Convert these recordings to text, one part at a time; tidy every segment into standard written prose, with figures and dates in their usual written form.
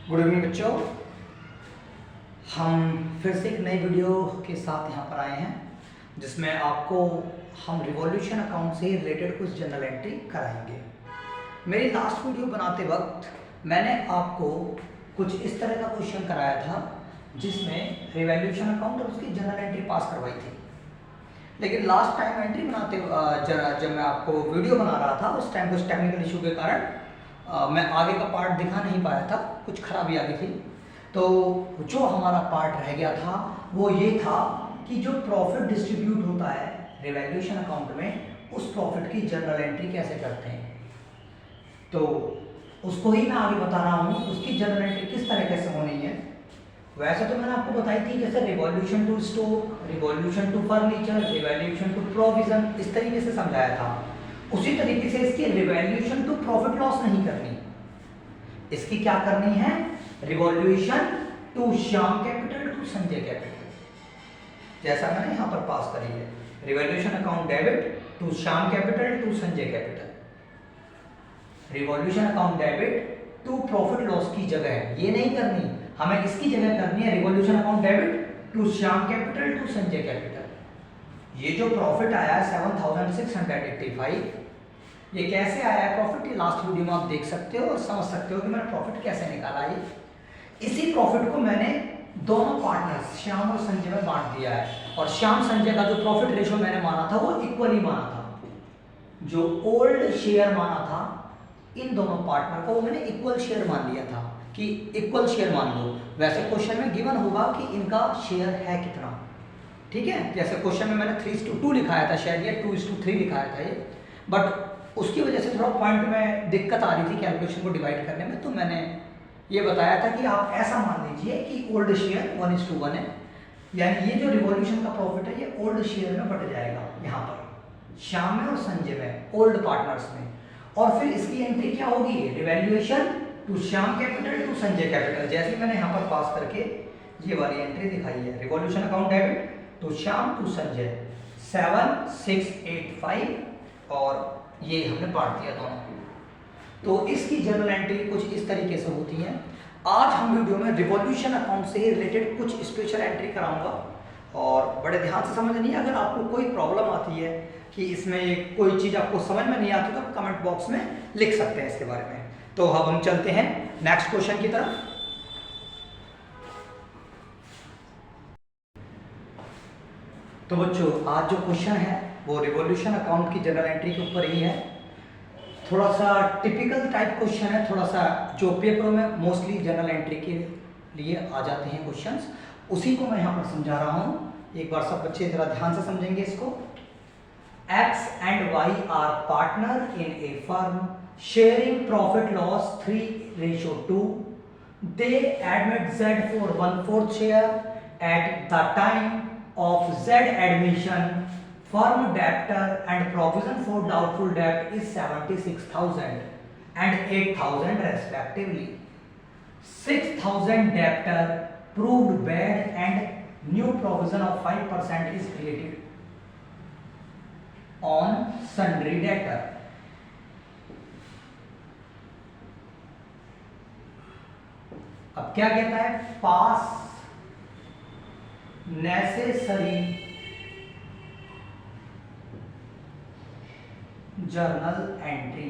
Good evening बच्चों। हम फिर से एक नई वीडियो के साथ यहाँ पर आए हैं जिसमें आपको हम रिवॉल्यूशन अकाउंट से रिलेटेड कुछ जनरल एंट्री कराएंगे। मेरी लास्ट वीडियो बनाते वक्त मैंने आपको कुछ इस तरह का क्वेश्चन कराया था जिसमें रिवॉल्यूशन अकाउंट और उसकी जनरल एंट्री पास करवाई थी। लेकिन लास्ट टाइम एंट्री बनाते जब मैं आपको वीडियो बना रहा था उस टाइम कुछ टेक्निकल इशू के कारण मैं आगे का पार्ट दिखा नहीं पाया था, कुछ खराबी आ गई थी। तो जो हमारा पार्ट रह गया था वो ये था कि जो प्रॉफिट डिस्ट्रीब्यूट होता है रिवैल्यूएशन अकाउंट में उस प्रॉफिट की जनरल एंट्री कैसे करते हैं। तो उसको ही मैं आगे बता रहा हूँ, उसकी जनरल एंट्री किस तरीके से होनी है। वैसे तो मैंने आपको बताई थी जैसे revaluation to stock, revaluation to furniture, revaluation to provision, इस तरीके से समझाया था। उसी तरीके से इसकी रिवॉल्यूशन टू प्रॉफिट लॉस नहीं करनी, इसकी क्या करनी है, revaluation to Shyam capital to Sanjay capital, जैसा मैंने यहां पर पास करी है। Revaluation account debit to Shyam capital to Sanjay capital, revaluation account debit to profit loss की जगह ये नहीं करनी, हमें इसकी जगह करनी है revaluation account debit to Shyam capital to Sanjay capital. ये जो प्रॉफिट आया है 7685, ये कैसे आया है प्रॉफिट, ये लास्ट वीडियो में आप देख सकते हो और समझ सकते हो कि मैंने प्रॉफिट कैसे निकाला है। इसी प्रॉफिट को मैंने दोनों पार्टनर्स श्याम और संजय में बांट दिया है और श्याम संजय का जो प्रॉफिट रेशियो मैंने माना था वो इक्वली माना था। जो ओल्ड शेयर माना था इन दोनों पार्टनर को मैंने इक्वल शेयर मान लिया था कि इक्वल शेयर मान लो। वैसे क्वेश्चन में गिवन होगा कि इनका शेयर है कितना, ठीक है। जैसे क्वेश्चन में मैंने 3:2 लिखाया था, शायद ये 2:3 लिखाया था ये, बट उसकी वजह से थोड़ा पॉइंट में दिक्कत आ रही थी कैलकुलेशन को डिवाइड करने में, तो मैंने ये बताया था कि आप ऐसा मान लीजिए कि ओल्ड शेयर 1:1 है, यानी ये जो रिवॉल्यूशन का प्रॉफिट है ये ओल्ड शेयर में बट जाएगा यहाँ पर श्याम में और संजय में, ओल्ड पार्टनर्स में। और फिर इसकी एंट्री क्या होगी, revaluation to Shyam capital to Sanjay capital, जैसे मैंने यहाँ पर पास करके ये वाली एंट्री दिखाई है। Revaluation account debit to Shyam to Sanjay 7685 और ये हमने बांट दिया दोनों। तो इसकी जनरल एंट्री कुछ इस तरीके से होती है। आज हम वीडियो में रिवॉल्यूशन अकाउंट से रिलेटेड कुछ स्पेशल एंट्री कराऊंगा और बड़े ध्यान से समझनी है। अगर आपको कोई प्रॉब्लम आती है कि इसमें कोई चीज़ आपको समझ में नहीं आती तो आप कमेंट बॉक्स में लिख सकते हैं इसके बारे में। तो अब हम चलते हैं नेक्स्ट क्वेश्चन की तरफ। तो बच्चों आज जो क्वेश्चन है वो रिवॉल्यूशन अकाउंट की जनरल एंट्री के ऊपर ही है। थोड़ा सा टिपिकल टाइप क्वेश्चन है, थोड़ा सा जो पेपरों में मोस्टली जनरल एंट्री के लिए आ जाते हैं क्वेश्चंस, उसी को मैं यहाँ पर समझा रहा हूँ। एक बार सब बच्चे जरा ध्यान से समझेंगे इसको। X and Y are partner in a firm sharing profit loss 3:2. They admit Z for 1/4 share at the time of Z admission. Firm debtor and provision for doubtful debt is 76,000 and 8,000 respectively. 6,000 debtor proved bad and new provision of 5% is created on sundry debtor. अब क्या कहता है, पास necessary journal entry,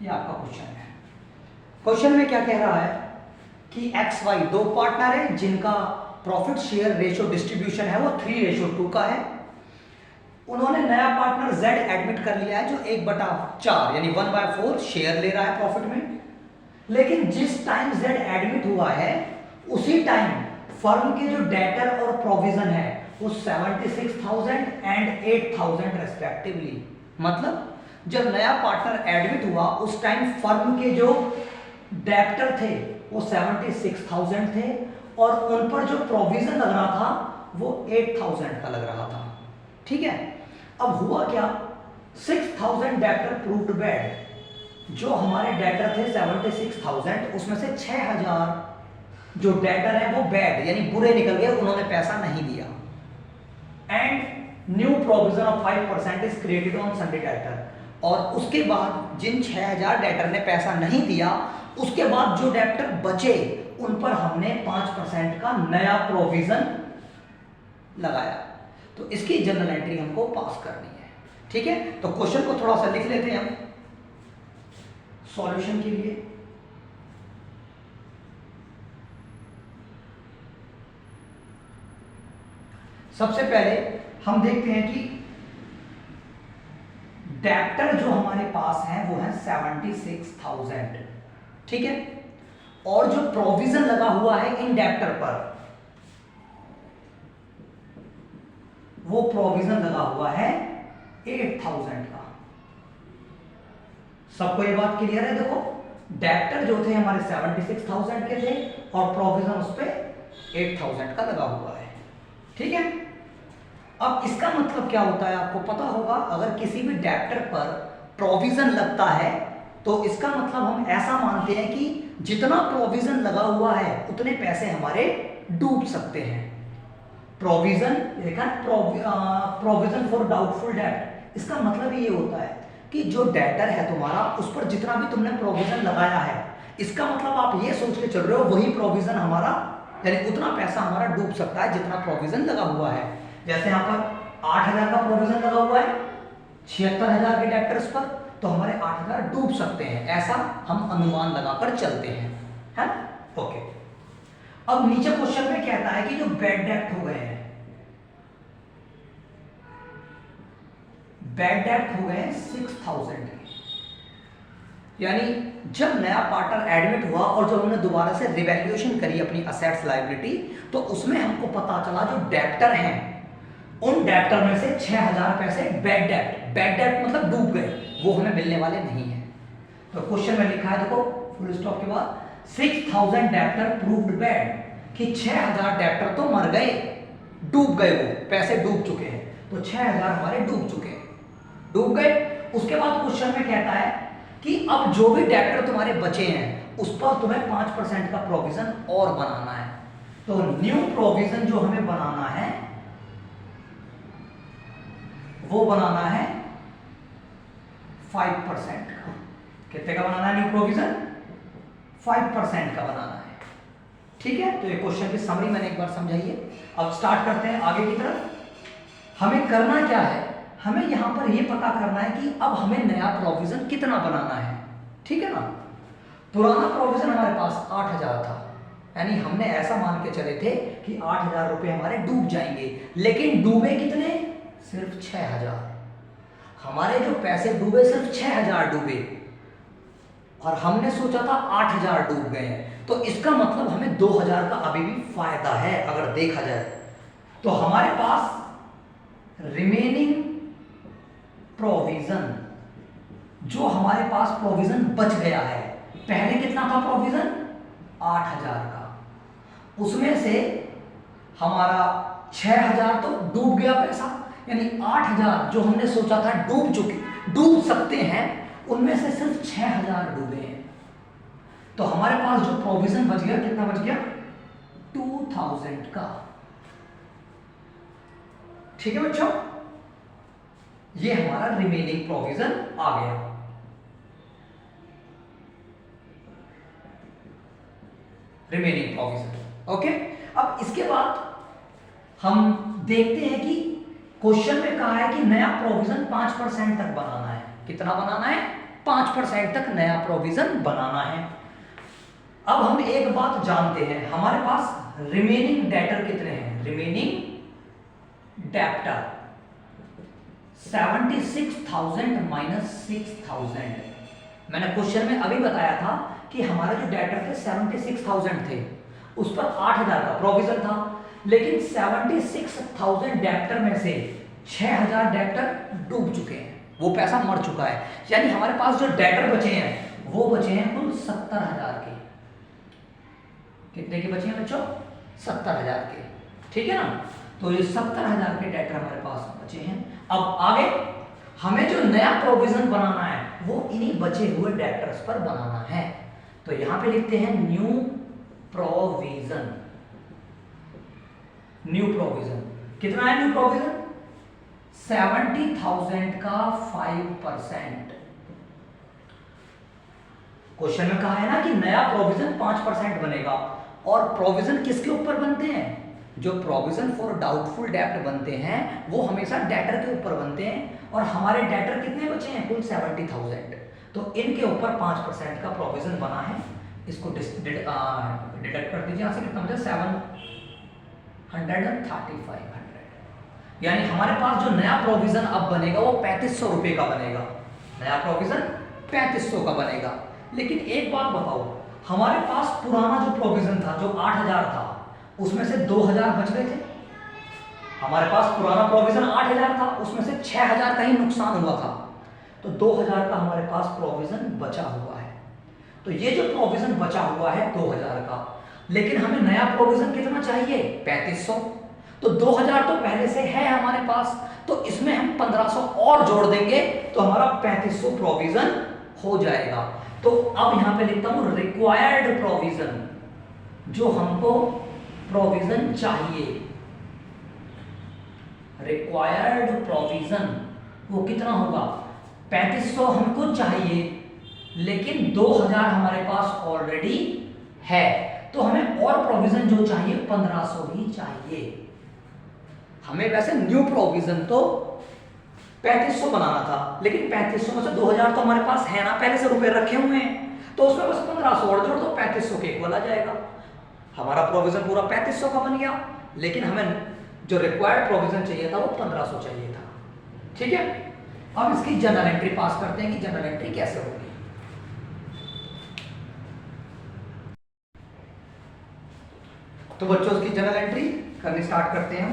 ये आपका question है। Question में क्या कह रहा है कि एक्स वाई दो पार्टनर हैं जिनका प्रॉफिट शेयर रेशियो डिस्ट्रीब्यूशन है वो 3:2 का है। उन्होंने नया पार्टनर Z एडमिट कर लिया है जो 1/4 यानी 1/4 शेयर ले रहा है प्रॉफिट में। लेकिन जिस टाइम Z एडमिट हुआ है उसी टाइम फर्म के जो डेटर और प्रोविजन है वो 76,000 एंड 8,000 रेस्पेक्टिवली। मतलब जब नया पार्टनर एडमिट हुआ उस टाइम फर्म के जो डेटर थे वो 76,000 थे और उन पर जो प्रोविजन लग रहा था वो 8,000 का लग रहा था, ठीक है। अब हुआ क्या, 6,000 डेटर प्रूव्ड बैड। जो हमारे डेटर थे 76,000 उसमें से 6,000 जो डेटर है वो बैड यानी बुरे निकल गए, उन्होंने पैसा नहीं दिया। And new provision of 5% is created on Sunday debtor, और उसके बाद जिन 6,000 डेटर ने पैसा नहीं दिया उसके बाद जो डेप्टर बचे उन पर हमने 5% का नया प्रोविजन लगाया। तो इसकी जनरल एंट्री हमको पास करनी है। ठीक है, तो क्वेश्चन को थोड़ा सा लिख लेते हैं हम सॉल्यूशन के लिए। सबसे पहले हम देखते हैं कि डेप्टर जो हमारे पास है वो है 76,000। ठीक है, और जो प्रोविजन लगा हुआ है इन डेप्टर पर, वो प्रोविजन लगा हुआ है 8,000 का। सबको ये बात क्लियर है? देखो, डेप्टर जो थे हमारे 76,000 के थे और प्रोविजन उस पे 8,000 का लगा हुआ है। ठीक है, अब इसका मतलब क्या होता है आपको पता होगा। अगर किसी भी डेप्टर पर प्रोविजन लगता है तो इसका मतलब हम ऐसा मानते हैं कि जितना प्रोविजन लगा हुआ है उतने पैसे हमारे डूब सकते हैं। प्रोविजन देखा, प्रोविजन फॉर डाउटफुल डेट, इसका मतलब ये होता है कि जो डेटर है तुम्हारा उस पर जितना भी तुमने प्रोविजन लगाया है, इसका मतलब आप ये सोच के चल रहे हो वही प्रोविजन हमारा, यानी उतना पैसा हमारा डूब सकता है जितना प्रोविजन लगा हुआ है। जैसे यहाँ पर 8,000 का प्रोविजन लगा हुआ है 76,000 के डेप्टर्स पर, तो हमारे 8,000 डूब सकते हैं, ऐसा हम अनुमान लगाकर चलते हैं, है ना? ओके, अब नीचे क्वेश्चन में कहता है कि जो बैड डेप्ट हो गए हैं, बैड डेप्ट हो गए 6,000, यानी जब नया पार्टनर एडमिट हुआ और जब हमने दोबारा से रिवैल्यूएशन करी अपनी असेट्स लायबिलिटी, तो उसमें हमको पता चला जो डेप्टर हैं उन डेप्टर में से 6,000 पैसे बैड डेप्ट, बैड डेप्ट मतलब डूब गए, वो हमें मिलने वाले नहीं है। तो क्वेश्चन में लिखा है, देखो फुल स्टॉप के बाद 6,000 डेप्टर प्रूव्ड बैड, कि 6,000 डेप्टर तो मर गए, डूब गए, वो पैसे डूब चुके हैं, तो 6,000 हमारे डूब चुके हैं, डूब गए। उसके बाद क्वेश्चन में कहता है कि अब जो भी डेप्टर तुम्हारे बचे हैं उस पर तुम्हें 5% का प्रोविजन और बनाना है। तो न्यू प्रोविजन जो हमें बनाना है वो बनाना है 5% का। कितने का बनाना है न्यू प्रोविजन? 5% का बनाना है। ठीक है, तो ये क्वेश्चन की समरी मैंने एक बार समझाइए। अब स्टार्ट करते हैं आगे की तरफ। हमें करना क्या है, हमें यहां पर यह पता करना है कि अब हमें नया प्रोविजन कितना बनाना है। ठीक है ना, पुराना प्रोविजन हमारे पास 8,000 था, यानी हमने ऐसा मान के चले थे कि 8,000 रुपए हमारे डूब जाएंगे, लेकिन डूबे कितने? सिर्फ 6,000। हमारे जो पैसे डूबे सिर्फ 6,000 डूबे, और हमने सोचा था 8,000 डूब गए हैं, तो इसका मतलब हमें 2,000 का अभी भी फायदा है अगर देखा जाए। तो हमारे पास रिमेनिंग प्रोविजन, जो हमारे पास प्रोविजन बच गया है, पहले कितना था प्रोविजन? 8,000 का, उसमें से हमारा 6,000 तो डूब गया पैसा, यानी 8,000 जो हमने सोचा था डूब सकते हैं, उनमें से सिर्फ 6,000 डूबे हैं। तो हमारे पास जो प्रोविजन बच गया, कितना बच गया? 2,000 का। ठीक है बच्चों, ये हमारा रिमेनिंग प्रोविजन आ गया। Remaining provision, okay. अब इसके बाद हम देखते हैं कि क्वेश्चन में कहा है कि नया प्रोविजन 5% तक बनाना है। कितना बनाना है? 5% तक नया प्रोविजन बनाना है। अब हम एक बात जानते हैं, हमारे पास रिमेनिंग डेटर कितने हैं? Remaining debtor 76,000 minus 6,000। मैंने क्वेश्चन में अभी बताया था कि हमारे जो डेटर थे 76,000 थे, उस पर 8,000 का प्रोविजन था, लेकिन 76,000 डेप्टर में से 6,000 डेप्टर डूब चुके हैं, वो पैसा मर चुका है, यानी हमारे पास जो डेटर बचे हैं वो बचे हैं कुल 70,000 के। कितने के बचे हैं बच्चों? 70,000 के। ठीक है ना, तो ये 70,000 के डेटर हमारे पास बचे हैं। अब आगे हमें जो नया प्रोविजन बनाना है वो इन्हीं बचे हुए डेप्टर्स पर बनाना है। तो यहां पे लिखते हैं न्यू प्रोविजन। न्यू प्रोविजन कितना है? न्यू प्रोविजन 70,000 का 5%। क्वेश्चन में कहा है ना कि नया प्रोविजन 5% बनेगा, और प्रोविजन किसके ऊपर बनते हैं? जो प्रोविजन फॉर डाउटफुल डेब्ट बनते हैं वो हमेशा डेटर के ऊपर बनते हैं, और हमारे डेटर कितने बचे हैं? कुल 70,000। तो इनके ऊपर 5% का प्रोविजन बना है। इसको डिडक्ट कर दीजिए, यहाँ से कितना बचा? 735। यानी हमारे पास जो नया प्रोविजन अब बनेगा वो 3500 रुपए का बनेगा। नया प्रोविजन 3500 का बनेगा। लेकिन एक बात बताओ, हमारे पास पुराना जो प्रोविजन था जो 8000 था, उसमें से 2000 बच गए थे। हमारे पास पुराना प्रोविजन 8000 था, उसमें से 6000 का ही नुकसान हुआ था, तो 2000 का हमारे पास प्रोविजन बचा हुआ है। तो ये जो प्रोविजन बचा हुआ है 2000 का, लेकिन हमें नया प्रोविजन कितना चाहिए? 3500। तो 2000 तो पहले से है हमारे पास, तो इसमें हम 1500 और जोड़ देंगे तो हमारा 3500 प्रोविजन हो जाएगा। तो अब यहां पे लिखता हूं रिक्वायर्ड प्रोविजन, जो हमको प्रोविजन चाहिए, रिक्वायर्ड प्रोविजन वो कितना होगा? 3500 हमको चाहिए, लेकिन 2000 हमारे पास ऑलरेडी है, तो हमें और प्रोविजन जो चाहिए 1500 ही चाहिए। हमें वैसे न्यू प्रोविजन तो 3500 बनाना था, लेकिन 3500 में से 2000 तो हमारे पास है ना, पहले से रुपए रखे हुए हैं, तो उसमें बस 1500 और जोड़ दो, 3500 के इक्वल आ जाएगा। हमारा प्रोविजन पूरा 3500 का बन गया, लेकिन हमें जो रिक्वायर्ड प्रोविजन चाहिए था वो 1500 चाहिए था। ठीक है, अब इसकी जनरल एंट्री पास करते हैं कि जनरल एंट्री कैसे होगी। तो बच्चों उसकी जनरल एंट्री करनी स्टार्ट करते हैं हम।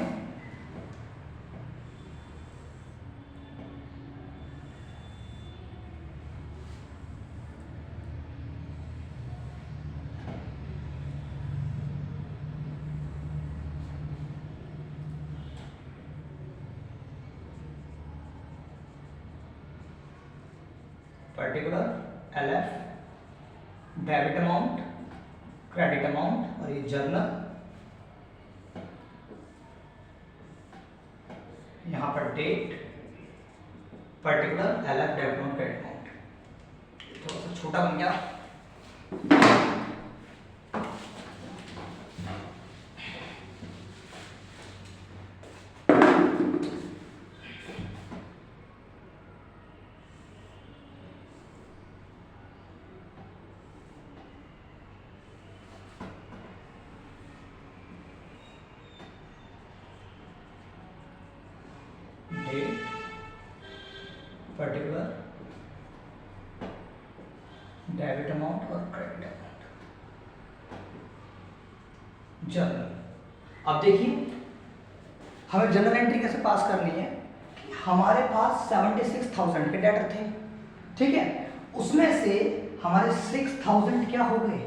Particular LF debit amount, credit amount, और ये जर्नल, यहां पर date, particular LF debit amount, credit amount. थोड़ा सा छोटा बन गया। पर्टिकुलर डेबिट अमाउंट और क्रेडिट अमाउंट, जर्नल। अब देखिए हमें जनरल एंट्री कैसे पास करनी है कि हमारे पास 76,000 के डेटर थे, ठीक है, उसमें से हमारे 6,000 क्या हो गए?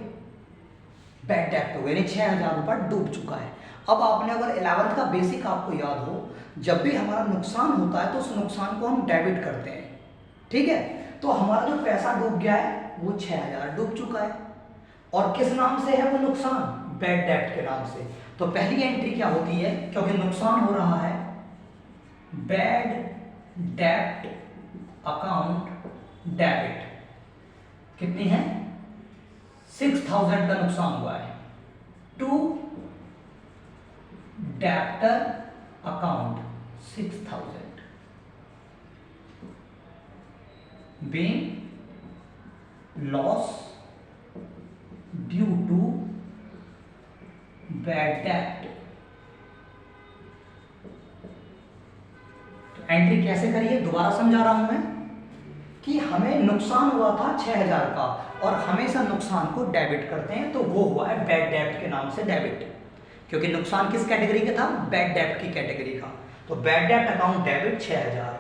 बैड डेट हो गए, यानी 6,000 रुपये डूब चुका है। अब आपने अगर 11th का बेसिक आपको याद हो, जब भी हमारा नुकसान होता है तो उस नुकसान को हम डेबिट करते हैं, ठीक है। तो हमारा जो पैसा डूब गया है वो 6,000 डूब चुका है, और किस नाम से है वो नुकसान? बैड डेट के नाम से। तो पहली एंट्री क्या होती है, क्योंकि नुकसान हो रहा है, बैड डेट अकाउंट डेबिट, कितनी है? 6,000 का नुकसान हुआ है, to debtor account 6,000 being loss due to bad debt। तो एंट्री कैसे करिए, दोबारा समझा रहा हूं मैं कि हमें नुकसान हुआ था 6,000 का, और हमेशा नुकसान को डेबिट करते हैं, तो वो हुआ है बैड डेब्ट के नाम से डेबिट, क्योंकि नुकसान किस कैटेगरी का था? बैड डेब्ट की कैटेगरी का। तो बैड डेब्ट account debit 6,000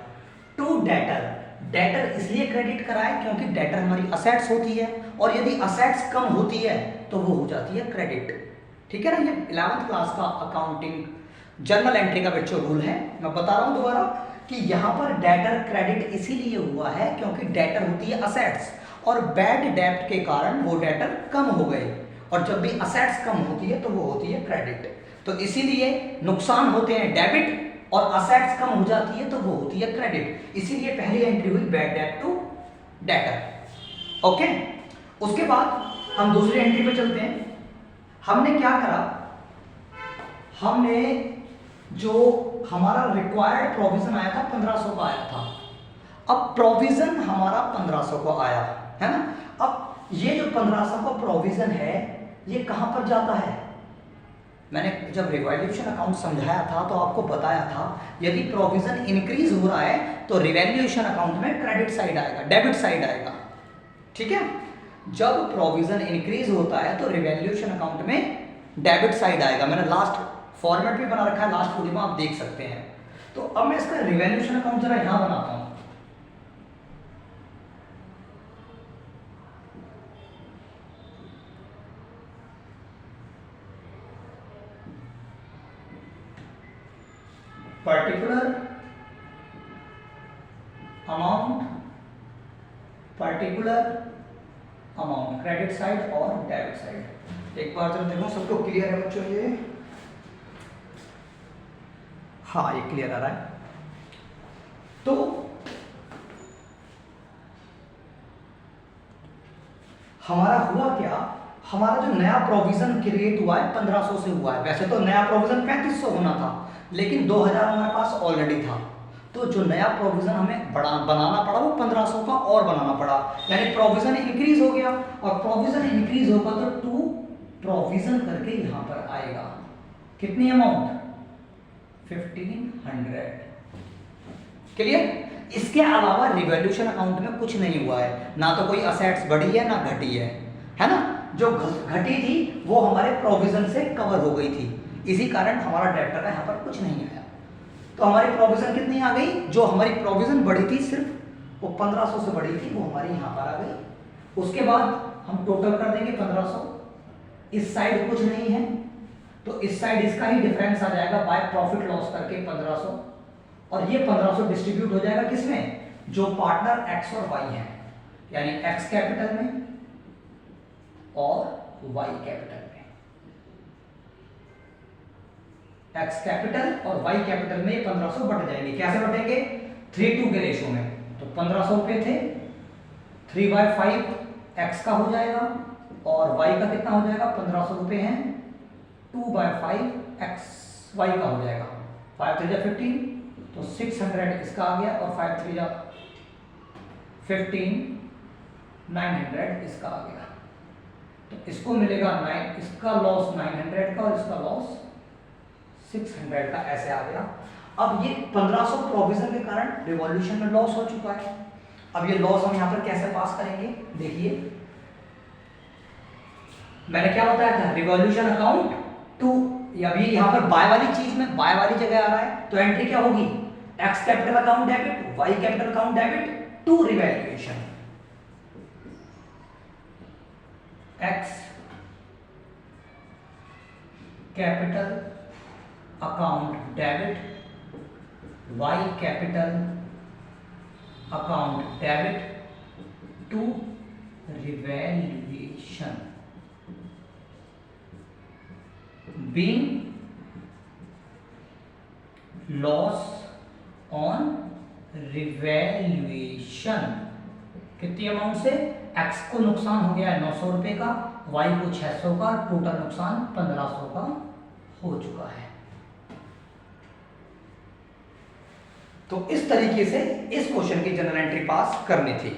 to debtor. Debtor इसलिए क्रेडिट कराए क्योंकि डेटर हमारी असेट्स होती है, और यदि असेट्स कम होती है तो वो हो जाती है क्रेडिट, ठीक है ना। ये 11th क्लास का अकाउंटिंग जर्नल एंट्री का बच्चों रूल है। मैं बता रहा हूं दोबारा कि यहाँ पर डेटर क्रेडिट इसीलिए हुआ है क्योंकि डेटर होती है असेट्स, और बैड डेब्ट के कारण वो डेटर कम हो गए, और जब भी असेट्स कम होती है तो वो होती है क्रेडिट। तो इसीलिए नुकसान होते हैं डेबिट, और असेट्स कम हो जाती है तो वो होती है क्रेडिट। इसीलिए पहली एंट्री हुई bad debt to debtor. Okay, उसके बाद हम दूसरी एंट्री पे चलते हैं। हमने क्या करा, हमने जो हमारा रिक्वायर्ड प्रोविजन आया था 1500 का आया था, अब प्रोविजन हमारा 1500 को आया है ना। अब ये जो 1500 का प्रोविजन है ये कहां पर जाता है, मैंने जब रिवैल्यूएशन अकाउंट समझाया था तो आपको बताया था यदि प्रोविजन इंक्रीज हो रहा है तो रिवैल्यूएशन अकाउंट में क्रेडिट साइड आएगा, डेबिट साइड आएगा, ठीक है। जब प्रोविजन इंक्रीज होता है तो रिवैल्यूएशन अकाउंट में डेबिट साइड आएगा। मैंने लास्ट फॉर्मेट भी बना रखा है, लास्ट वीडियो में आप देख सकते हैं। तो अब मैं इसका रिवैल्यूएशन अकाउंट जरा यहां बनाता हूं। पर्टिकुलर अमाउंट क्रेडिट साइड और डेबिट साइड। एक बार जरा देखो सबको क्लियर है बच्चों ये, हाँ ये क्लियर आ रहा है। तो हमारा हुआ क्या, हमारा जो नया प्रोविजन क्रिएट हुआ है 1500 से हुआ है। वैसे तो नया प्रोविजन 3500 होना था लेकिन 2000 हमारे पास ऑलरेडी था, तो जो नया प्रोविजन हमें बनाना पड़ा वो 1500 का और बनाना पड़ा, यानी प्रोविजन इंक्रीज हो गया। और प्रोविजन इंक्रीज होगा तो टू प्रोविजन करके यहां पर आएगा। कितनी अमाउंट, 1500। क्लियर। इसके अलावा रिवैल्यूएशन अकाउंट में कुछ नहीं हुआ है, ना तो कोई असेट्स बढ़ी है ना घटी है ना। जो घटी थी वो हमारे प्रोविजन से कवर हो गई थी, इसी कारण हमारा डेब्टर का यहाँ पर कुछ नहीं आया। तो हमारी प्रोविजन कितनी आ गई, जो हमारी प्रोविजन बढ़ी थी सिर्फ वो 1500 से बढ़ी थी, वो हमारी यहाँ पर आ गई। उसके बाद हम टोटल कर देंगे 1500, इस साइड कुछ नहीं है तो इस साइड इसका ही डिफरेंस आ जाएगा बाय प्रॉफिट लॉस करके 1500, और ये 1500 डिस्ट्रीब्यूट हो जाएगा किसमें, जो पार्टनर एक्स और वाई है, यानी एक्स कैपिटल में और वाई कैपिटल में। एक्स कैपिटल और वाई कैपिटल में 1500 बट जाएंगे। कैसे बटेंगे, 3:2 के रेशो में। तो 1500 रुपए थे, 3/5 एक्स का हो जाएगा और वाई का कितना हो जाएगा, 1500 रुपए हैं, 2/5 एक्स वाई का हो जाएगा। 5 3 15 तो 600 इसका आ गया और 5 3 15 900 इसका आ गया। तो इसको मिलेगा 9, इसका लॉस 900 का और इसका लॉस 600 का, ऐसे आ गया। अब ये 1500 प्रोविजन के कारण रिवॉल्यूशन में लॉस हो चुका है। अब ये लॉस हम यहां पर कैसे पास करेंगे, देखिए मैंने क्या बताया था, रिवॉल्यूशन अकाउंट टू, अभी यहां पर बाय वाली चीज में बाय वाली जगह आ रहा है तो एंट्री क्या होगी, X capital account debit, Y capital account debit to revaluation. X capital account debit, Y capital account debit to revaluation, being loss on revaluation. कितनी अमाउंट से, एक्स को नुकसान हो गया है 900 रुपए का, वाई को 600 का, टोटल नुकसान 1500 का हो चुका है। तो इस तरीके से इस क्वेश्चन की जनरल एंट्री पास करनी थी।